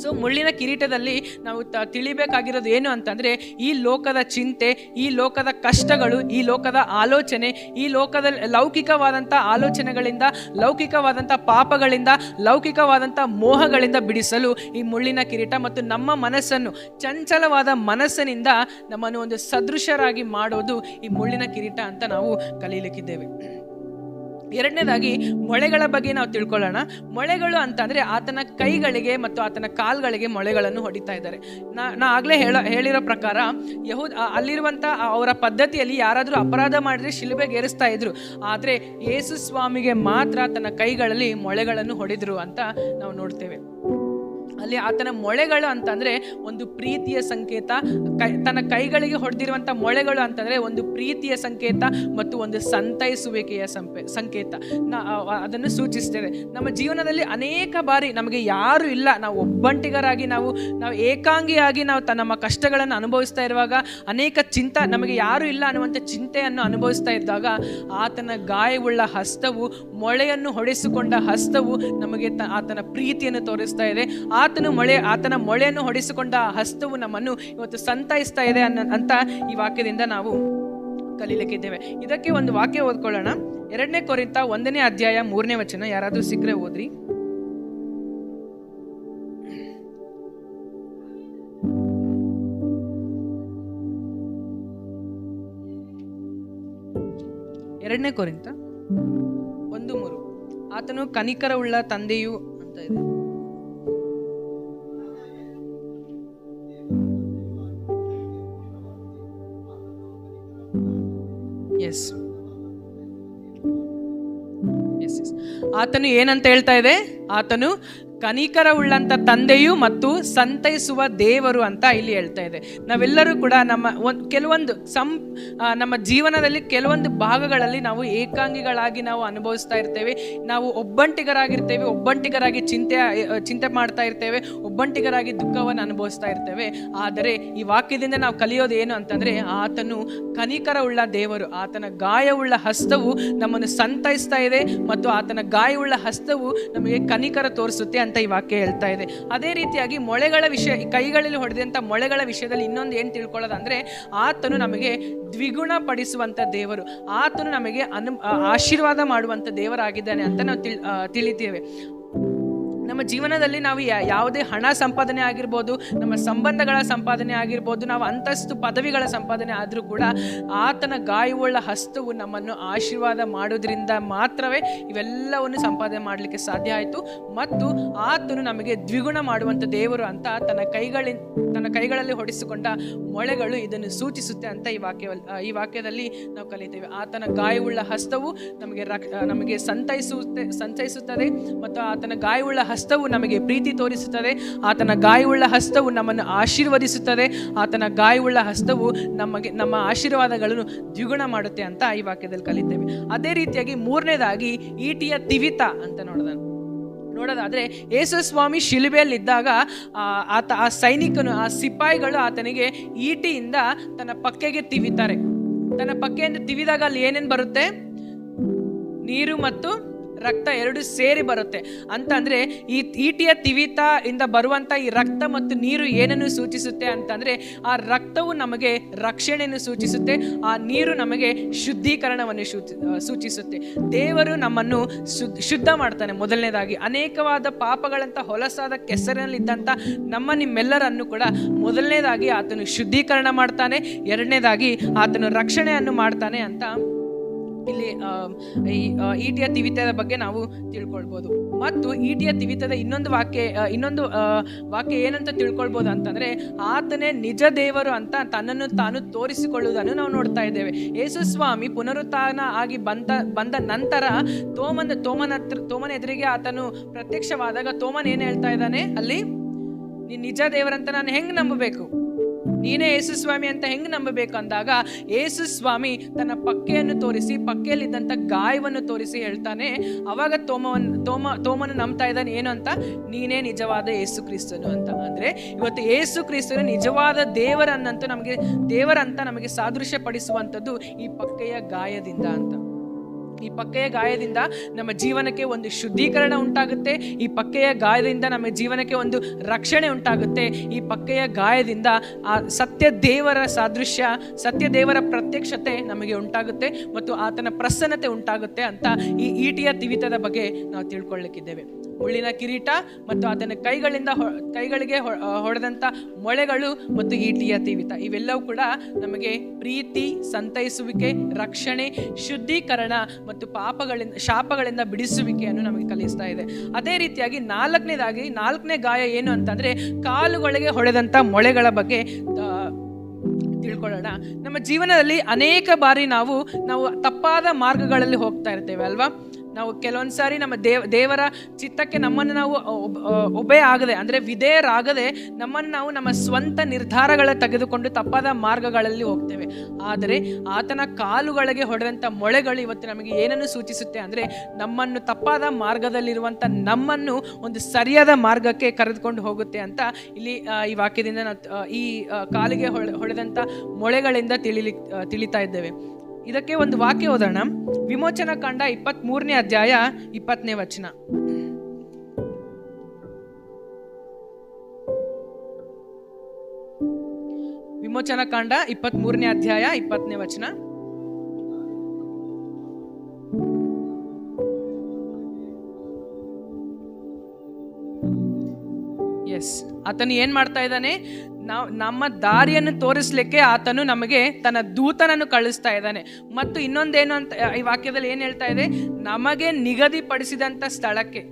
ಸೊ ಮುಳ್ಳಿನ ಕಿರೀಟದಲ್ಲಿ ನಾವು ತಿಳಿಬೇಕಾಗಿರೋದು ಏನು ಅಂತಂದರೆ, ಈ ಲೋಕದ ಚಿಂತೆ, ಈ ಲೋಕದ ಕಷ್ಟಗಳು, ಈ ಲೋಕದ ಆಲೋಚನೆ, ಈ ಲೋಕದ ಲೌಕಿಕವಾದಂಥ ಆಲೋಚನೆಗಳಿಂದ, ಲೌಕಿಕವಾದಂಥ ಪಾಪಗಳಿಂದ, ಲೌಕಿಕವಾದಂಥ ಮೋಹಗಳಿಂದ ಬಿಡಿಸಲು ಈ ಮುಳ್ಳಿನ ಕಿರೀಟ ಮತ್ತು ನಮ್ಮ ಮನಸ್ಸನ್ನು, ಚಂಚಲವಾದ ಮನಸ್ಸಿನಿಂದ ನಮ್ಮನ್ನು ಒಂದು ಸದೃಶರಾಗಿ ಮಾಡೋದು ಈ ಮುಳ್ಳಿನ ಕಿರೀಟ ಅಂತ ನಾವು ಕಲೀಲಿಕ್ಕಿದ್ದೇವೆ. ಎರಡನೇದಾಗಿ ಮೊಳೆಗಳ ಬಗ್ಗೆ ನಾವು ತಿಳ್ಕೊಳ್ಳೋಣ. ಮೊಳೆಗಳು ಅಂತಂದರೆ ಆತನ ಕೈಗಳಿಗೆ ಮತ್ತು ಆತನ ಕಾಲ್ಗಳಿಗೆ ಮೊಳೆಗಳನ್ನು ಹೊಡಿತಾ ಇದ್ದಾರೆ. ನಾ ಆಗಲೇ ಹೇಳಿರೋ ಪ್ರಕಾರ ಅಲ್ಲಿರುವಂಥ ಅವರ ಪದ್ಧತಿಯಲ್ಲಿ ಯಾರಾದರೂ ಅಪರಾಧ ಮಾಡಿದ್ರೆ ಶಿಲುಬೆಗೆ ಏರಿಸ್ತಾ ಇದ್ರು. ಆದರೆ ಯೇಸು ಸ್ವಾಮಿಗೆ ಮಾತ್ರ ತನ್ನ ಕೈಗಳಲ್ಲಿ ಮೊಳೆಗಳನ್ನು ಹೊಡೆದ್ರು ಅಂತ ನಾವು ನೋಡ್ತೇವೆ. ಅಲ್ಲಿ ಆತನ ಮೊಳೆಗಳು ಅಂತಂದರೆ ಒಂದು ಪ್ರೀತಿಯ ಸಂಕೇತ. ತನ್ನ ಕೈಗಳಿಗೆ ಹೊಡೆದಿರುವಂಥ ಮೊಳೆಗಳು ಅಂತಂದರೆ ಒಂದು ಪ್ರೀತಿಯ ಸಂಕೇತ ಮತ್ತು ಒಂದು ಸಂತೈಸುವಿಕೆಯ ಸಂಕೇತ ಅದನ್ನು ಸೂಚಿಸ್ತೇವೆ. ನಮ್ಮ ಜೀವನದಲ್ಲಿ ಅನೇಕ ಬಾರಿ ನಮಗೆ ಯಾರು ಇಲ್ಲ, ನಾವು ಒಬ್ಬಂಟಿಗರಾಗಿ ನಾವು ಏಕಾಂಗಿಯಾಗಿ ನಾವು ನಮ್ಮ ಕಷ್ಟಗಳನ್ನು ಅನುಭವಿಸ್ತಾ ಇರುವಾಗ, ಅನೇಕ ನಮಗೆ ಯಾರು ಇಲ್ಲ ಅನ್ನುವಂಥ ಚಿಂತೆಯನ್ನು ಅನುಭವಿಸ್ತಾ ಇದ್ದಾಗ ಆತನ ಗಾಯವುಳ್ಳ ಹಸ್ತವು, ಮೊಳೆಯನ್ನು ಹೊಡೆಸಿಕೊಂಡ ಹಸ್ತವು ನಮಗೆ ಆತನ ಪ್ರೀತಿಯನ್ನು ತೋರಿಸ್ತಾ ಇದೆ. ಆತನ ಮೊಳೆಯನ್ನು ಹೊಡೆಸಿಕೊಂಡ ಹಸ್ತವು ನಮ್ಮನ್ನು ಇವತ್ತು ಸಂತೈಸ್ತಾ ಇದೆ ಅಂತ ಈ ವಾಕ್ಯದಿಂದ ನಾವು ಕಲೀಲಿಕ್ಕಿದ್ದೇವೆ. ಇದಕ್ಕೆ ಒಂದು ವಾಕ್ಯ ಓದ್ಕೊಳ್ಳೋಣ. 2 ಕೊರಿಂಥ 1ನೇ ಅಧ್ಯಾಯ 3ನೇ ವಚನ. ಯಾರಾದ್ರೂ ಸಿಕ್ಕರೆ ಓದ್ರಿ. ಎರಡನೇ ಕೊರಿಂಥ 1:3. ಆತನು ಕನಿಕರವುಳ್ಳ ತಂದೆಯು ಅಂತ ಇದೆ. ಆತನು ಏನಂತ ಹೇಳ್ತಾ ಇದೆ? ಆತನು ಕನಿಕರವುಳ್ಳಂಥ ತಂದೆಯು ಮತ್ತು ಸಂತೈಸುವ ದೇವರು ಅಂತ ಇಲ್ಲಿ ಹೇಳ್ತಾ ಇದೆ. ನಾವೆಲ್ಲರೂ ಕೂಡ ನಮ್ಮ ಜೀವನದಲ್ಲಿ ಕೆಲವೊಂದು ಭಾಗಗಳಲ್ಲಿ ನಾವು ಏಕಾಂಗಿಗಳಾಗಿ ನಾವು ಅನುಭವಿಸ್ತಾ ಇರ್ತೇವೆ. ನಾವು ಒಬ್ಬಂಟಿಗರಾಗಿ ಚಿಂತೆ ಮಾಡ್ತಾ ಇರ್ತೇವೆ, ಒಬ್ಬಂಟಿಗರಾಗಿ ದುಃಖವನ್ನು ಅನುಭವಿಸ್ತಾ ಇರ್ತೇವೆ. ಆದರೆ ಈ ವಾಕ್ಯದಿಂದ ನಾವು ಕಲಿಯೋದು ಏನು ಅಂತಂದರೆ, ಆತನು ಕನಿಕರವುಳ್ಳ ದೇವರು. ಆತನ ಗಾಯವುಳ್ಳ ಹಸ್ತವು ನಮ್ಮನ್ನು ಸಂತೈಸ್ತಾ ಇದೆ ಮತ್ತು ಆತನ ಗಾಯವುಳ್ಳ ಹಸ್ತವು ನಮಗೆ ಕನಿಕರ ತೋರಿಸುತ್ತೆ ಅಂತ ಈ ವಾಕ್ಯ ಹೇಳ್ತಾ ಇದೆ. ಅದೇ ರೀತಿಯಾಗಿ ಕೈಗಳಲ್ಲಿ ಹೊಡೆದಂಥ ಮೊಳೆಗಳ ವಿಷಯದಲ್ಲಿ ಇನ್ನೊಂದು ಏನು ತಿಳ್ಕೊಳ್ಳೋದಂದ್ರೆ, ಆತನು ನಮಗೆ ದ್ವಿಗುಣ ಪಡಿಸುವಂಥ ದೇವರು, ಆತನು ನಮಗೆ ಆಶೀರ್ವಾದ ಮಾಡುವಂಥ ದೇವರಾಗಿದ್ದಾನೆ ಅಂತ ನಾವು ತಿಳಿತೇವೆ. ನಮ್ಮ ಜೀವನದಲ್ಲಿ ನಾವು ಯಾವುದೇ ಹಣ ಸಂಪಾದನೆ ಆಗಿರ್ಬೋದು, ನಮ್ಮ ಸಂಬಂಧಗಳ ಸಂಪಾದನೆ ಆಗಿರ್ಬೋದು, ನಾವು ಅಂತಸ್ತು ಪದವಿಗಳ ಸಂಪಾದನೆ ಆದರೂ ಕೂಡ ಆತನ ಗಾಯವುಳ್ಳ ಹಸ್ತವು ನಮ್ಮನ್ನು ಆಶೀರ್ವಾದ ಮಾಡೋದ್ರಿಂದ ಮಾತ್ರವೇ ಇವೆಲ್ಲವನ್ನು ಸಂಪಾದನೆ ಮಾಡಲಿಕ್ಕೆ ಸಾಧ್ಯ ಆಯಿತು. ಮತ್ತು ಆತನು ನಮಗೆ ದ್ವಿಗುಣ ಮಾಡುವಂಥ ದೇವರು ಅಂತ ತನ್ನ ಕೈಗಳಲ್ಲಿ ಹೊಡೆಸಿಕೊಂಡ ಮೊಳೆಗಳು ಇದನ್ನು ಸೂಚಿಸುತ್ತೆ ಅಂತ ಈ ವಾಕ್ಯದಲ್ಲಿ ನಾವು ಕಲಿತೇವೆ. ಆತನ ಗಾಯವುಳ್ಳ ಹಸ್ತವು ನಮಗೆ ಸಂತೈಸುತ್ತದೆ ಮತ್ತು ಆತನ ಗಾಯವುಳ್ಳ ಹಸ್ತವು ನಮಗೆ ಪ್ರೀತಿ ತೋರಿಸುತ್ತದೆ. ಆತನ ಗಾಯವುಳ್ಳ ಹಸ್ತವು ನಮ್ಮನ್ನು ಆಶೀರ್ವದಿಸುತ್ತದೆ. ಆತನ ಗಾಯವುಳ್ಳ ಹಸ್ತವು ನಮ್ಮ ಆಶೀರ್ವಾದಗಳನ್ನು ದ್ವಿಗುಣ ಮಾಡುತ್ತೆ ಅಂತ ಈ ವಾಕ್ಯದಲ್ಲಿ ಕಲಿತೇವೆ. ಅದೇ ರೀತಿಯಾಗಿ 3ನೇದಾಗಿ ಈಟಿಯ ತಿವಿತ ಅಂತ ನೋಡೋದಾದ್ರೆ, ಯೇಸು ಸ್ವಾಮಿ ಶಿಲುಬೆಯಲ್ಲಿದ್ದಾಗ ಆ ಸೈನಿಕನು, ಆ ಸಿಪಾಯಿಗಳು ಆತನಿಗೆ ಈಟಿಯಿಂದ ತನ್ನ ಪಕ್ಕೆಗೆ ತಿವಿತಾರೆ. ತನ್ನ ಪಕ್ಕೆಯಿಂದ ತಿವಿದಾಗ ಅಲ್ಲಿ ಏನೇನು ಬರುತ್ತೆ? ನೀರು ಮತ್ತು ರಕ್ತ ಎರಡು ಸೇರಿ ಬರುತ್ತೆ. ಅಂತಂದ್ರೆ ಈ ಈಟಿಯ ತಿವಿತ ಇಂದ ಬರುವಂತ ಈ ರಕ್ತ ಮತ್ತು ನೀರು ಏನನ್ನು ಸೂಚಿಸುತ್ತೆ ಅಂತಂದ್ರೆ, ಆ ರಕ್ತವು ನಮಗೆ ರಕ್ಷಣೆಯನ್ನು ಸೂಚಿಸುತ್ತೆ, ಆ ನೀರು ನಮಗೆ ಶುದ್ಧೀಕರಣವನ್ನು ಸೂಚಿಸುತ್ತೆ. ದೇವರು ನಮ್ಮನ್ನು ಶುದ್ಧ ಮಾಡ್ತಾನೆ. ಮೊದಲನೇದಾಗಿ ಅನೇಕವಾದ ಪಾಪಗಳಂತ ಹೊಲಸಾದ ಕೆಸರಿನಲ್ಲಿದ್ದಂಥ ನಿಮ್ಮೆಲ್ಲರನ್ನು ಕೂಡ ಮೊದಲನೇದಾಗಿ ಆತನು ಶುದ್ಧೀಕರಣ ಮಾಡ್ತಾನೆ, ಎರಡನೇದಾಗಿ ಆತನು ರಕ್ಷಣೆಯನ್ನು ಮಾಡ್ತಾನೆ ಅಂತ ಇಲ್ಲಿ ಈ ಈಟಿಯ ತಿವಿತದ ಬಗ್ಗೆ ನಾವು ತಿಳ್ಕೊಳ್ಬೋದು. ಮತ್ತು ಈಟಿಯ ತಿವಿತದ ಇನ್ನೊಂದು ವಾಕ್ಯ ಏನಂತ ತಿಳ್ಕೊಳ್ಬೋದು ಅಂತಂದ್ರೆ, ಆತನೇ ನಿಜ ದೇವರು ಅಂತ ತನ್ನನ್ನು ತಾನು ತೋರಿಸಿಕೊಳ್ಳುವುದನ್ನು ನಾವು ನೋಡ್ತಾ ಇದ್ದೇವೆ. ಯೇಸು ಸ್ವಾಮಿ ಪುನರುತ್ಥಾನ ಆಗಿ ಬಂದ ನಂತರ ತೋಮನ ಎದುರಿಗೆ ಆತನು ಪ್ರತ್ಯಕ್ಷವಾದಾಗ ತೋಮನ್ ಏನ್ ಹೇಳ್ತಾ ಇದ್ದಾನೆ ಅಲ್ಲಿ, ನೀನ್ ನಿಜ ದೇವರಂತ ನಾನು ಹೆಂಗ್ ನಂಬಬೇಕು, ನೀನೇ ಯೇಸು ಸ್ವಾಮಿ ಅಂತ ಹೆಂಗ್ ನಂಬಬೇಕು ಅಂದಾಗ, ಯೇಸು ಸ್ವಾಮಿ ತನ್ನ ಪಕ್ಕೆಯನ್ನು ತೋರಿಸಿ, ಪಕ್ಕೆಯಲ್ಲಿದ್ದಂಥ ಗಾಯವನ್ನು ತೋರಿಸಿ ಹೇಳ್ತಾನೆ. ಅವಾಗ ತೋಮನು ನಂಬ್ತಾ ಇದ್ದಾನೆ ಏನು ಅಂತ, ನೀನೇ ನಿಜವಾದ ಯೇಸು ಕ್ರಿಸ್ತನು ಅಂತ. ಅಂದ್ರೆ ಇವತ್ತು ಯೇಸು ಕ್ರಿಸ್ತನು ನಿಜವಾದ ದೇವರಂತ ನಮಗೆ ಸಾದೃಶ್ಯ ಪಡಿಸುವಂಥದ್ದು ಈ ಪಕ್ಕೆಯ ಗಾಯದಿಂದ ಅಂತ. ಈ ಪಕ್ಕೆಯ ಗಾಯದಿಂದ ನಮ್ಮ ಜೀವನಕ್ಕೆ ಒಂದು ಶುದ್ಧೀಕರಣ ಉಂಟಾಗುತ್ತೆ. ಈ ಪಕ್ಕೆಯ ಗಾಯದಿಂದ ನಮ್ಮ ಜೀವನಕ್ಕೆ ಒಂದು ರಕ್ಷಣೆ ಉಂಟಾಗುತ್ತೆ. ಈ ಪಕ್ಕೆಯ ಗಾಯದಿಂದ ಆ ಸತ್ಯ ದೇವರ ಸಾದೃಶ್ಯ, ಸತ್ಯ ದೇವರ ಪ್ರತ್ಯಕ್ಷತೆ ನಮಗೆ ಉಂಟಾಗುತ್ತೆ ಮತ್ತು ಆತನ ಪ್ರಸನ್ನತೆ ಉಂಟಾಗುತ್ತೆ ಅಂತ ಈ ಈಟಿಯ ತಿವಿತದ ಬಗ್ಗೆ ನಾವು ತಿಳ್ಕೊಳ್ಳಿಕ್ಕಿದ್ದೇವೆ. ಮುಳ್ಳಿನ ಕಿರೀಟ ಮತ್ತು ಆತನ ಕೈಗಳಿಗೆ ಹೊಡೆದಂಥ ಮೊಳೆಗಳು ಮತ್ತು ಈಟಿಯ ತಿವಿತ, ಇವೆಲ್ಲವೂ ಕೂಡ ನಮಗೆ ಪ್ರೀತಿ, ಸಂತೈಸುವಿಕೆ, ರಕ್ಷಣೆ, ಶುದ್ಧೀಕರಣ ಮತ್ತು ಶಾಪಗಳಿಂದ ಬಿಡಿಸುವಿಕೆಯನ್ನು ನಮಗೆ ಕಲಿಸ್ತಾ ಇದೆ. ಅದೇ ರೀತಿಯಾಗಿ ನಾಲ್ಕನೇ ಗಾಯ ಏನು ಅಂತಂದ್ರೆ, ಕಾಲುಗಳಿಗೆ ಹೊಡೆದಂಥ ಮೊಳೆಗಳ ಬಗ್ಗೆ ತಿಳ್ಕೊಳ್ಳೋಣ. ನಮ್ಮ ಜೀವನದಲ್ಲಿ ಅನೇಕ ಬಾರಿ ನಾವು ತಪ್ಪಾದ ಮಾರ್ಗಗಳಲ್ಲಿ ಹೋಗ್ತಾ ಇರ್ತೇವೆ ಅಲ್ವಾ. ನಾವು ಕೆಲವೊಂದ್ಸಾರಿ ನಮ್ಮ ದೇವರ ಚಿತ್ತಕ್ಕೆ ನಮ್ಮನ್ನು ನಾವು ಒಬೆ ಆಗದೆ, ಅಂದರೆ ವಿಧೇಯರಾಗದೆ ನಮ್ಮನ್ನು ನಾವು ನಮ್ಮ ಸ್ವಂತ ನಿರ್ಧಾರಗಳ ತೆಗೆದುಕೊಂಡು ತಪ್ಪಾದ ಮಾರ್ಗಗಳಲ್ಲಿ ಹೋಗ್ತೇವೆ. ಆದರೆ ಆತನ ಕಾಲುಗಳಿಗೆ ಹೊಡೆದಂಥ ಮೊಳೆಗಳು ಇವತ್ತು ನಮಗೆ ಏನನ್ನು ಸೂಚಿಸುತ್ತೆ ಅಂದರೆ, ನಮ್ಮನ್ನು ತಪ್ಪಾದ ಮಾರ್ಗದಲ್ಲಿರುವಂಥ ನಮ್ಮನ್ನು ಒಂದು ಸರಿಯಾದ ಮಾರ್ಗಕ್ಕೆ ಕರೆದುಕೊಂಡು ಹೋಗುತ್ತೆ ಅಂತ ಇಲ್ಲಿ ಈ ವಾಕ್ಯದಿಂದ ಈ ಕಾಲಿಗೆ ಹೊಡೆದಂಥ ಮೊಳೆಗಳಿಂದ ತಿಳಿತಾ ಇದ್ದೇವೆ. ಇದಕ್ಕೆ ಒಂದು ವಾಕ್ಯ ಓದೋಣ. ವಿಮೋಚನಾ ಕಾಂಡ 23ನೇ ಅಧ್ಯಾಯ 20ನೇ ವಚನ. ವಿಮೋಚನಾ ಕಾಂಡ 23ನೇ ಅಧ್ಯಾಯ 20ನೇ ವಚನ. ಎಸ್, ಆತನು ಏನ್ ಮಾಡ್ತಾ ಇದ್ದಾನೆ, ನಮ್ಮ ದಾರಿಯನ್ನು ತೋರಿಸ್ಲಿಕ್ಕೆ ಆತನು ನಮಗೆ ತನ್ನ ದೂತನನ್ನು ಕಳಿಸ್ತಾ ಇದ್ದಾನೆ. ಮತ್ತು ಇನ್ನೊಂದೇನು ಅಂತ ಈ ವಾಕ್ಯದಲ್ಲಿ ಏನ್ ಹೇಳ್ತಾ ಇದೆ, ನಮಗೆ ನಿಗದಿಪಡಿಸಿದಂಥ ಸ್ಥಳಕ್ಕೆ.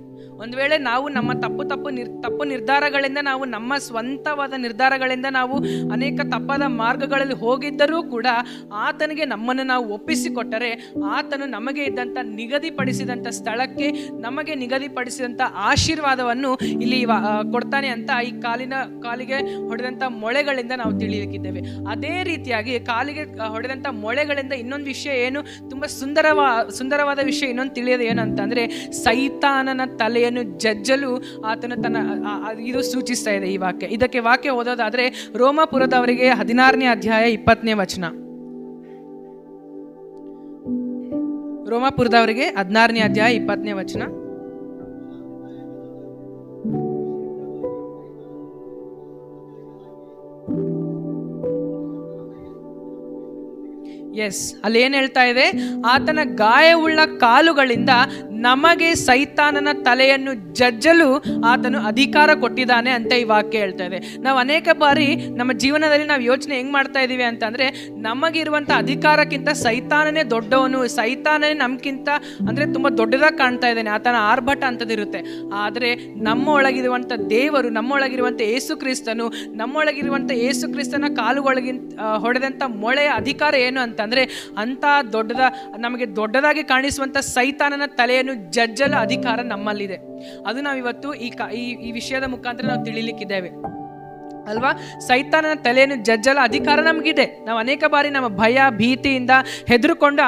ಒಂದು ವೇಳೆ ನಾವು ನಮ್ಮ ತಪ್ಪು ನಿರ್ಧಾರಗಳಿಂದ, ನಾವು ನಮ್ಮ ಸ್ವಂತವಾದ ನಿರ್ಧಾರಗಳಿಂದ ನಾವು ಅನೇಕ ತಪ್ಪಾದ ಮಾರ್ಗಗಳಲ್ಲಿ ಹೋಗಿದ್ದರೂ ಕೂಡ ಆತನಿಗೆ ನಮ್ಮನ್ನು ನಾವು ಒಪ್ಪಿಸಿಕೊಟ್ಟರೆ, ಆತನು ನಮಗೆ ಇದ್ದಂಥ ನಿಗದಿಪಡಿಸಿದಂಥ ಸ್ಥಳಕ್ಕೆ, ನಮಗೆ ನಿಗದಿಪಡಿಸಿದಂಥ ಆಶೀರ್ವಾದವನ್ನು ಇಲ್ಲಿ ಕೊಡ್ತಾನೆ ಅಂತ ಈ ಕಾಲಿಗೆ ಹೊಡೆದಂಥ ಮೊಳೆಗಳಿಂದ ನಾವು ತಿಳಿಯಲಿಕ್ಕಿದ್ದೇವೆ. ಅದೇ ರೀತಿಯಾಗಿ ಕಾಲಿಗೆ ಹೊಡೆದಂಥ ಮೊಳೆಗಳಿಂದ ಇನ್ನೊಂದು ವಿಷಯ ಏನು, ತುಂಬ ಸುಂದರವಾದ ವಿಷಯ ಇನ್ನೊಂದು ತಿಳಿಯೋದು ಏನಂತಂದರೆ, ಸೈತಾನನ ತಲೆಯನ್ನು ಜಜ್ಜಲು ಆತನು ಇದು ಸೂಚಿಸ್ತಾ ಇದೆ ಈ ವಾಕ್ಯ. ಇದಕ್ಕೆ ವಾಕ್ಯ ಓದೋದಾದ್ರೆ ರೋಮಾಪುರದವರಿಗೆ 16ನೇ ಅಧ್ಯಾಯ 20ನೇ ವಚನ. ರೋಮಾಪುರದವರಿಗೆ 16ನೇ ಅಧ್ಯಾಯ 20ನೇ ವಚನ. ಎಸ್, ಅಲ್ಲಿ ಏನ್ ಹೇಳ್ತಾ ಇದೆ, ಆತನ ಗಾಯವುಳ್ಳ ಕಾಲುಗಳಿಂದ ನಮಗೆ ಸೈತಾನನ ತಲೆಯನ್ನು ಜಜ್ಜಲು ಆತನು ಅಧಿಕಾರ ಕೊಟ್ಟಿದ್ದಾನೆ ಅಂತ ಈ ವಾಕ್ಯ ಹೇಳ್ತಾ ಇದೆ. ನಾವು ಅನೇಕ ಬಾರಿ ನಮ್ಮ ಜೀವನದಲ್ಲಿ ನಾವು ಯೋಚನೆ ಹೆಂಗ್ ಮಾಡ್ತಾ ಇದೀವಿ ಅಂತಂದ್ರೆ, ನಮಗಿರುವಂಥ ಅಧಿಕಾರಕ್ಕಿಂತ ಸೈತಾನನೇ ದೊಡ್ಡವನು, ಸೈತಾನನೇ ನಮ್ಗಿಂತ ಅಂದ್ರೆ ತುಂಬಾ ದೊಡ್ಡದಾಗಿ ಕಾಣ್ತಾ ಇದ್ದಾನೆ, ಆತನ ಆರ್ಭಟ ಅಂತದಿರುತ್ತೆ. ಆದರೆ ನಮ್ಮ ಒಳಗಿರುವಂಥ ದೇವರು, ನಮ್ಮೊಳಗಿರುವಂಥ ಯೇಸು ಕ್ರಿಸ್ತನು, ನಮ್ಮೊಳಗಿರುವಂಥ ಯೇಸು ಕ್ರಿಸ್ತನ ಕಾಲುಗಳಿಗಿಂತ ಹೊಡೆದಂಥ ಮೊಳೆಯ ಅಧಿಕಾರ ಏನು ಅಂತಂದ್ರೆ, ಅಂತ ನಮಗೆ ದೊಡ್ಡದಾಗಿ ಕಾಣಿಸುವಂಥ ಸೈತಾನನ ತಲೆಯನ್ನು ಜಜ್ಜಲು ಅಧಿಕಾರ ನಮ್ಮಲ್ಲಿದೆ. ಅದು ನಾವಿವತ್ತು ಈ ವಿಷಯದ ಮುಖಾಂತರ ನಾವು ತಿಳಿಲಿಕ್ಕಿದ್ದೇವೆ ಅಲ್ವಾ. ಸೈತಾನನ ತಲೆಯನ್ನು ಜಜ್ಜಲ ಅಧಿಕಾರ ನಮಗಿದೆ. ನಾವು ಅನೇಕ ಬಾರಿ ನಮ್ಮ ಭಯ ಭೀತಿಯಿಂದ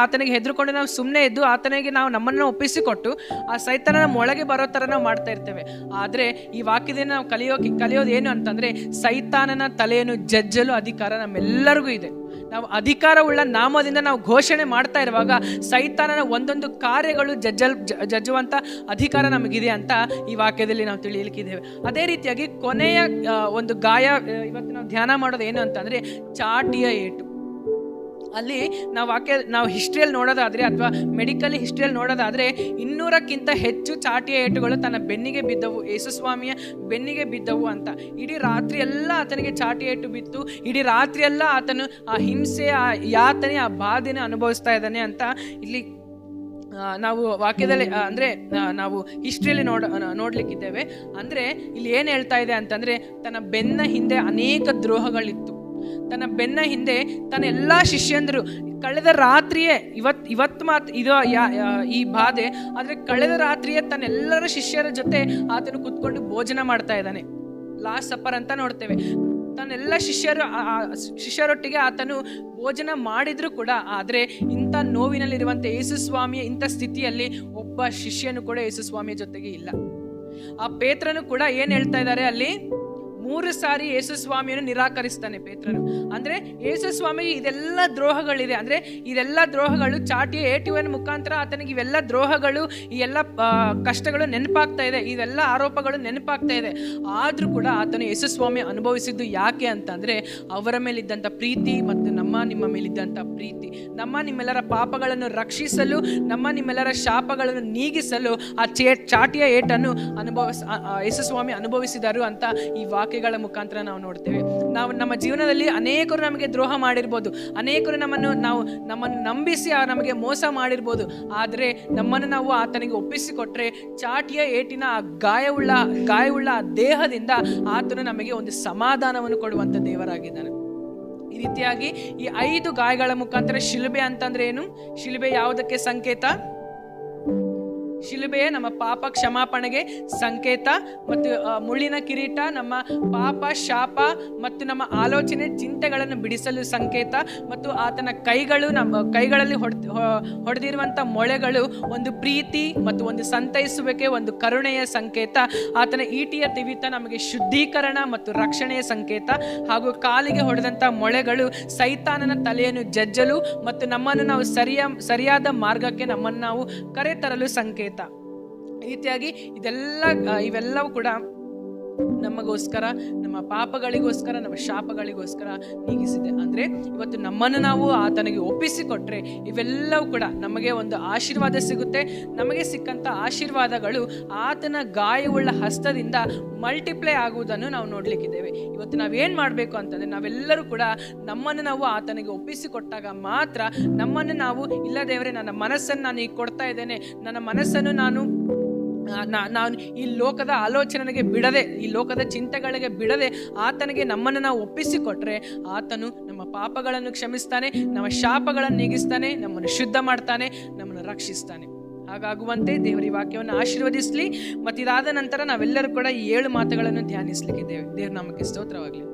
ಆತನಿಗೆ ಹೆದರ್ಕೊಂಡು ನಾವು ಸುಮ್ಮನೆ ಇದ್ದು ಆತನಿಗೆ ನಾವು ನಮ್ಮನ್ನು ಒಪ್ಪಿಸಿಕೊಟ್ಟು ಆ ಸೈತಾನನ ಒಳಗೆ ಬರೋ ಥರ ನಾವು ಮಾಡ್ತಾ ಇರ್ತೇವೆ. ಆದರೆ ಈ ವಾಕ್ಯದಿಂದ ನಾವು ಕಲಿಯೋದು ಏನು ಅಂತಂದರೆ, ಸೈತಾನನ ತಲೆಯನ್ನು ಜಜ್ಜಲು ಅಧಿಕಾರ ನಮ್ಮೆಲ್ಲರಿಗೂ ಇದೆ. ನಾವು ಅಧಿಕಾರವುಳ್ಳ ನಾಮದಿಂದ ನಾವು ಘೋಷಣೆ ಮಾಡ್ತಾ ಇರುವಾಗ ಸೈತಾನನ ಒಂದೊಂದು ಕಾರ್ಯಗಳು ಜಜ್ಜುವಂಥ ಅಧಿಕಾರ ನಮಗಿದೆ ಅಂತ ಈ ವಾಕ್ಯದಲ್ಲಿ ನಾವು ತಿಳಿಯಲಿಕ್ಕಿದ್ದೇವೆ. ಅದೇ ರೀತಿಯಾಗಿ ಕೊನೆಯ ಒಂದು ಗಾಯ ಇವತ್ತು ನಾವು ಧ್ಯಾನ ಮಾಡೋದು ಏನು ಅಂತಂದರೆ, ಚಾಟಿಯ ಏಟು. ಅಲ್ಲಿ ನಾವು ಹಿಸ್ಟ್ರಿಯಲ್ಲಿ ನೋಡೋದಾದರೆ ಅಥವಾ ಮೆಡಿಕಲ್ ಹಿಸ್ಟ್ರಿಯಲ್ಲಿ ನೋಡೋದಾದರೆ 200ಕ್ಕಿಂತ ಹೆಚ್ಚು ಚಾಟಿಯ ಏಟುಗಳು ತನ್ನ ಬೆನ್ನಿಗೆ ಬಿದ್ದವು, ಯೇಸುಸ್ವಾಮಿಯ ಬೆನ್ನಿಗೆ ಬಿದ್ದವು ಅಂತ. ಇಡೀ ರಾತ್ರಿ ಎಲ್ಲ ಆತನಿಗೆ ಚಾಟಿಯ ಏಟು ಬಿತ್ತು, ಇಡೀ ರಾತ್ರಿ ಎಲ್ಲ ಆತನು ಆ ಹಿಂಸೆ, ಆ ಯಾತನೆ, ಆ ಬಾಧೆನ ಅನುಭವಿಸ್ತಾ ಇದ್ದಾನೆ ಅಂತ ಇಲ್ಲಿ ನಾವು ವಾಕ್ಯದಲ್ಲಿ ನಾವು ಹಿಸ್ಟ್ರಿಯಲ್ಲಿ ನೋಡ್ಲಿಕ್ಕಿದ್ದೇವೆ. ಅಂದರೆ ಇಲ್ಲಿ ಏನು ಹೇಳ್ತಾ ಇದೆ ಅಂತಂದರೆ, ತನ್ನ ಬೆನ್ನ ಹಿಂದೆ ಅನೇಕ ದ್ರೋಹಗಳಿತ್ತು. ತನ್ನ ಬೆನ್ನ ಹಿಂದೆ ತನ್ನ ಎಲ್ಲ ಶಿಷ್ಯಂದರು ಕಳೆದ ರಾತ್ರಿಯೇ ಇವತ್ತು ಮಾತ್ರ ಇದು ಈ ಬಾಧೆ, ಆದರೆ ಕಳೆದ ರಾತ್ರಿಯೇ ತನ್ನೆಲ್ಲರ ಶಿಷ್ಯರ ಜೊತೆ ಆತನು ಕೂತ್ಕೊಂಡು ಭೋಜನ ಮಾಡ್ತಾ ಇದ್ದಾನೆ. ಲಾಸ್ಟ್ ಸಪ್ಪರ್ ಅಂತ ನೋಡ್ತೇವೆ. ತನ್ನೆಲ್ಲ ಶಿಷ್ಯರೊಟ್ಟಿಗೆ ಆತನು ಭೋಜನ ಮಾಡಿದ್ರು ಕೂಡ, ಆದರೆ ಇಂಥ ನೋವಿನಲ್ಲಿರುವಂಥ ಯೇಸುಸ್ವಾಮಿಯ ಇಂಥ ಸ್ಥಿತಿಯಲ್ಲಿ ಒಬ್ಬ ಶಿಷ್ಯನು ಕೂಡ ಯೇಸುಸ್ವಾಮಿಯ ಜೊತೆಗೆ ಇಲ್ಲ. ಆ ಪೇತ್ರನು ಕೂಡ ಏನು ಹೇಳ್ತಾ ಇದ್ದಾರೆ ಅಲ್ಲಿ, 3 ಸಾರಿ ಯೇಸುಸ್ವಾಮಿಯನ್ನು ನಿರಾಕರಿಸ್ತಾನೆ ಪೇತ್ರನು. ಅಂದರೆ ಯೇಸುಸ್ವಾಮಿಗೆ ಇದೆಲ್ಲ ದ್ರೋಹಗಳಿದೆ, ಅಂದರೆ ಇದೆಲ್ಲ ದ್ರೋಹಗಳು ಚಾಟಿಯ ಏಟುವಿನ ಮುಖಾಂತರ ಆತನಿಗೆ ಇವೆಲ್ಲ ದ್ರೋಹಗಳು, ಈ ಎಲ್ಲ ಕಷ್ಟಗಳು ನೆನಪಾಗ್ತಾ ಇದೆ, ಇವೆಲ್ಲ ಆರೋಪಗಳು ನೆನಪಾಗ್ತಾ ಇದೆ. ಆದರೂ ಕೂಡ ಆತನು ಯೇಸುಸ್ವಾಮಿ ಅನುಭವಿಸಿದ್ದು ಯಾಕೆ ಅಂತಂದರೆ, ಅವರ ಮೇಲಿದ್ದಂಥ ಪ್ರೀತಿ ಮತ್ತು ನಿಮ್ಮ ಮೇಲಿದ್ದಂಥ ಪ್ರೀತಿ, ನಿಮ್ಮೆಲ್ಲರ ಪಾಪಗಳನ್ನು ರಕ್ಷಿಸಲು, ನಿಮ್ಮೆಲ್ಲರ ಶಾಪಗಳನ್ನು ನೀಗಿಸಲು ಆ ಚಾಟಿಯ ಏಟನ್ನು ಯೇಸುಸ್ವಾಮಿ ಅನುಭವಿಸಿದರು ಅಂತ ಈ ವಾಕ್ಯಗಳ ಮುಖಾಂತರ ನಾವು ನೋಡ್ತೇವೆ. ನಾವು ನಮ್ಮ ಜೀವನದಲ್ಲಿ ಅನೇಕರು ನಮಗೆ ದ್ರೋಹ ಮಾಡಿರ್ಬೋದು, ಅನೇಕರು ನಮ್ಮನ್ನು ನಂಬಿಸಿ ನಮಗೆ ಮೋಸ ಮಾಡಿರ್ಬೋದು. ಆದರೆ ನಮ್ಮನ್ನು ನಾವು ಆತನಿಗೆ ಒಪ್ಪಿಸಿಕೊಟ್ರೆ, ಚಾಟಿಯ ಏಟಿನ ಆ ಗಾಯವುಳ್ಳ ದೇಹದಿಂದ ಆತನು ನಮಗೆ ಒಂದು ಸಮಾಧಾನವನ್ನು ಕೊಡುವಂಥ ದೇವರಾಗಿದ್ದಾನೆ. ಈ ರೀತಿಯಾಗಿ ಈ 5 ಗಾಯಗಳ ಮುಖಾಂತರ, ಶಿಲುಬೆ ಅಂತಂದ್ರೆ ಏನು? ಶಿಲುಬೆ ಯಾವುದಕ್ಕೆ ಸಂಕೇತ? ಶಿಲುಬೆ ನಮ್ಮ ಪಾಪ ಕ್ಷಮಾಪಣೆಗೆ ಸಂಕೇತ, ಮತ್ತು ಮುಳ್ಳಿನ ಕಿರೀಟ ನಮ್ಮ ಪಾಪ, ಶಾಪ ಮತ್ತು ನಮ್ಮ ಆಲೋಚನೆ, ಚಿಂತೆಗಳನ್ನು ಬಿಡಿಸಲು ಸಂಕೇತ, ಮತ್ತು ಆತನ ನಮ್ಮ ಕೈಗಳಲ್ಲಿ ಹೊಡೆದಿರುವಂಥ ಮೊಳೆಗಳು ಒಂದು ಪ್ರೀತಿ ಮತ್ತು ಒಂದು ಸಂತೈಸುವಿಕೆ, ಒಂದು ಕರುಣೆಯ ಸಂಕೇತ. ಆತನ ಈಟಿಯ ತಿವಿತ ನಮಗೆ ಶುದ್ಧೀಕರಣ ಮತ್ತು ರಕ್ಷಣೆಯ ಸಂಕೇತ, ಹಾಗೂ ಕಾಲಿಗೆ ಹೊಡೆದಂಥ ಮೊಳೆಗಳು ಸೈತಾನನ ತಲೆಯನ್ನು ಜಜ್ಜಲು ಮತ್ತು ನಮ್ಮನ್ನು ನಾವು ಸರಿಯಾದ ಮಾರ್ಗಕ್ಕೆ ನಮ್ಮನ್ನು ನಾವು ಕರೆತರಲು ಸಂಕೇತ. ಈ ರೀತಿಯಾಗಿ ಇವೆಲ್ಲವೂ ಕೂಡ ನಮಗೋಸ್ಕರ, ನಮ್ಮ ಪಾಪಗಳಿಗೋಸ್ಕರ, ನಮ್ಮ ಶಾಪಗಳಿಗೋಸ್ಕರ ನೀಗಿಸಿದೆ. ಅಂದರೆ ಇವತ್ತು ನಮ್ಮನ್ನು ನಾವು ಆತನಿಗೆ ಒಪ್ಪಿಸಿಕೊಟ್ರೆ ಇವೆಲ್ಲವೂ ಕೂಡ ನಮಗೆ ಒಂದು ಆಶೀರ್ವಾದ ಸಿಗುತ್ತೆ. ನಮಗೆ ಸಿಕ್ಕಂಥ ಆಶೀರ್ವಾದಗಳು ಆತನ ಗಾಯವುಳ್ಳ ಹಸ್ತದಿಂದ ಮಲ್ಟಿಪ್ಲೈ ಆಗುವುದನ್ನು ನಾವು ನೋಡ್ಲಿಕ್ಕಿದ್ದೇವೆ. ಇವತ್ತು ನಾವೇನು ಮಾಡಬೇಕು ಅಂತಂದರೆ, ನಾವೆಲ್ಲರೂ ಕೂಡ ನಮ್ಮನ್ನು ನಾವು ಆತನಿಗೆ ಒಪ್ಪಿಸಿಕೊಟ್ಟಾಗ ಮಾತ್ರ ನಮ್ಮನ್ನು ನಾವು, ಇಲ್ಲ ದೇವರೇ, ನನ್ನ ಮನಸ್ಸನ್ನು ನಾನು ಈಗ ಕೊಡ್ತಾ ಇದ್ದೇನೆ, ನನ್ನ ಮನಸ್ಸನ್ನು ನಾನು ಈ ಲೋಕದ ಆಲೋಚನೆಗೆ ಬಿಡದೆ, ಈ ಲೋಕದ ಚಿಂತೆಗಳಿಗೆ ಬಿಡದೆ ಆತನಿಗೆ ನಮ್ಮನ್ನು ನಾವು ಒಪ್ಪಿಸಿಕೊಟ್ರೆ, ಆತನು ನಮ್ಮ ಪಾಪಗಳನ್ನು ಕ್ಷಮಿಸ್ತಾನೆ, ನಮ್ಮ ಶಾಪಗಳನ್ನು ನೀಗಿಸ್ತಾನೆ, ನಮ್ಮನ್ನು ಶುದ್ಧ ಮಾಡ್ತಾನೆ, ನಮ್ಮನ್ನು ರಕ್ಷಿಸ್ತಾನೆ. ಹಾಗಾಗುವಂತೆ ದೇವರ ವಾಕ್ಯವನ್ನು ಆಶೀರ್ವದಿಸಲಿ. ಮತ್ತು ಇದಾದ ನಂತರ ನಾವೆಲ್ಲರೂ ಕೂಡ ಈ 7 ಮಾತುಗಳನ್ನು ಧ್ಯಾನಿಸಲಿಕ್ಕಿದ್ದೇವೆ. ದೇವರ ನಾಮಕ್ಕೆ ಸ್ತೋತ್ರವಾಗಲಿ.